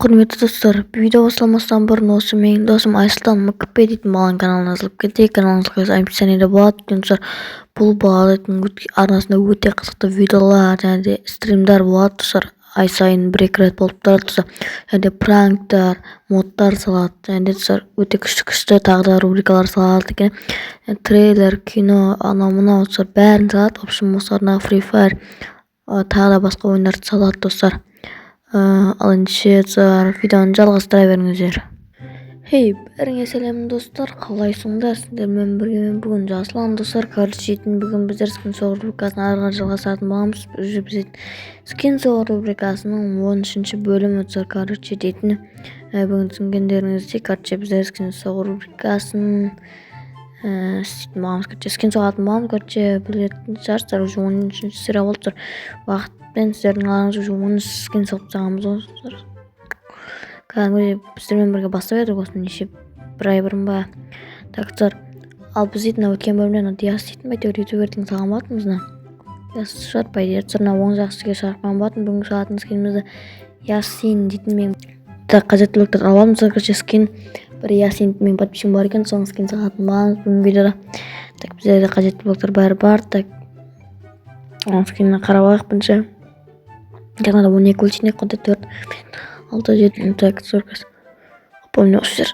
Құрметті достар, видео басталмастан бұрын осы менің досым Айсұлтан МКП дейтін баланың каналына жазылып кетейік. Каналыңызға описаниеде болады. Достар, бұл балалардың арнасында өте қызықты видеолар және де стримдар болады. Достар, ай сайын бір-екі рет болып тұрады. Достар, және де пранктар, модтар салады. Және де достар, өте күшті тағы да рубрикалар салады екен. Трейлер, кино, анау-мынау достар, бәрін салады. Общем, осыларына Free Fire тағы да басқа ойындарды салады достар. Ал ендеше видеоны жалғастыра беріңіздер. Хей, бәріңе сәлем достар, қалайсыңдар? Сіздермен бірге мен бүгін Жасұлан достар. Короче, бүгін біздер скин соғыр рубрикасын ары қарай жалғастыратын боламыз. Біз скин соғыр рубрикасының 13-ші бөлімі достар. Короче, дейтін бүгін түсінгендеріңіздей, короче, біздер скин соғыр рубрикасын істейтін боламыз. Короче, скин соғатын боламыз. Короче, білетін шығарсыздар, уже 13-ші серия болды достар. Уақытпен сіздердің алаңыз уже 13 скин соғып тастағанбыз достар. Кәдімгідей біздермен бірге бастап едік осы неше бір ай бұрын ба. Так достар, ал біз дейтін өткен бөлімнен Диас дейтін әйтеуір ютубердің салған болатынбыз. Диас шығар по идее достар, оң жақ сізге шығарған болатын. Бүгінгі салатын скинімізді Ясин дейтін мен қажеттіліктер аламыз. Короче, скин бір Ясин мен подписчигім бар екен, соның скин салатын боламыз бүгінгі видеода. Так біздерде қажеттіліктер бәрі бар. Так скиніне қарап алайық бірінші. Жаңада 12 өлшенек қонды 4 6 7 так 40 помню осы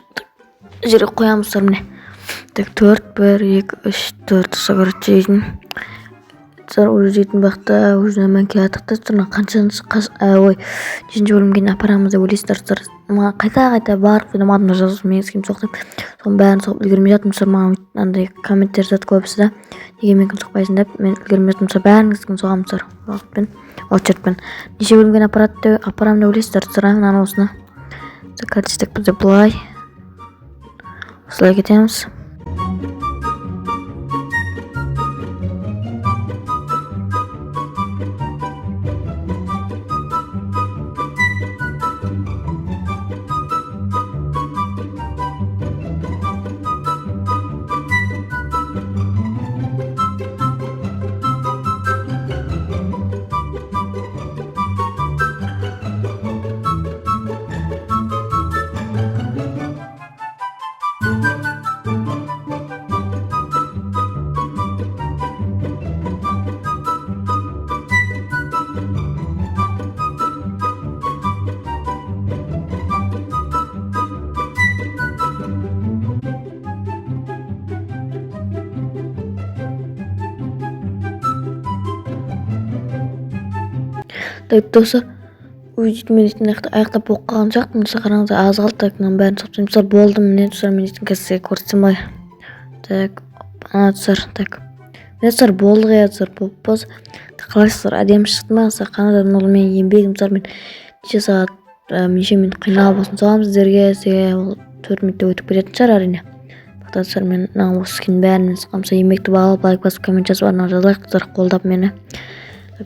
жерге қоямыздар міне. Так 4 1 2 3 4 короче дейтін уже дейтін бақта уже мен келатықты тұрна қаншаншы ой 10-ші бөлімге апарамыз деп ойлайсыздар. Маған қайта барып ойнамадым жазып мен скин соқтым. Соның бәрін соғып үлгермей жатырмын. Маған андай комменттер жазады көбісі да. Неге мен соқпайсың деп мен үлгермей жатырмын. Бәрін скин соғамын уақытпен, очередьпен. Неше бөлімге апарамын деп ойлайсыздар. Мынаны осыны. Короче, бізде былай. Осылай кетеміз. Так достар, мен аяқтап болып қалған жоқпын. Қараңыздар, аз қалды. Так, мынаның бәрін соқтым. Достар, болды міне достар, мен қазір көрсетсем бай. Так, достар, так. Достар, болды ғой достар, болып. Қалайсыздар, әдемі шықты ма? Қанадан ол мен еңбегім достар, мен неше сағат неше минут қиналып болсын соғамын сіздерге. 4 минутта өтіп кететін шығар әрине. Достар, мен осы скин бәрін сыққамса еңбекті бағалап, лайк басып коммент жазып жазайық достар, қолдап мені.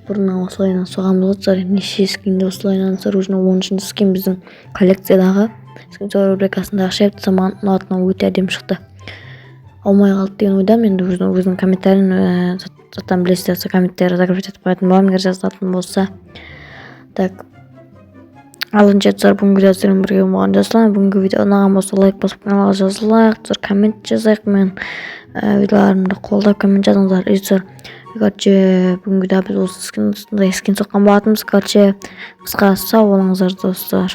Бұрын осылайынан соғамыз достар. Неше скинді осылайынан достар, уже 13-ші скин біздің коллекциядағы скин соғыр рубрикасындағы шепті саман ұнатынан өте әдемі шықты. Алмай қалды деген ойдамын. Енді өзінің комментарин заттан білесіздер, комментария закрепить етіп қоятын боламын, егер жазылатын болса. Так, алынша достар, бүгінгі видеодан бірге болған Жасұлан. Бүгінгі видео ұнаған болса лайк басып каналға жазылайық достар, коммент жазайық. Мен видеоларымды қолдап коммент жазыңыздар достар. Короче, бүгінгі видео біз осы скин соққан болатынбыз. Короче, қысқасы сау болыңыздар достар.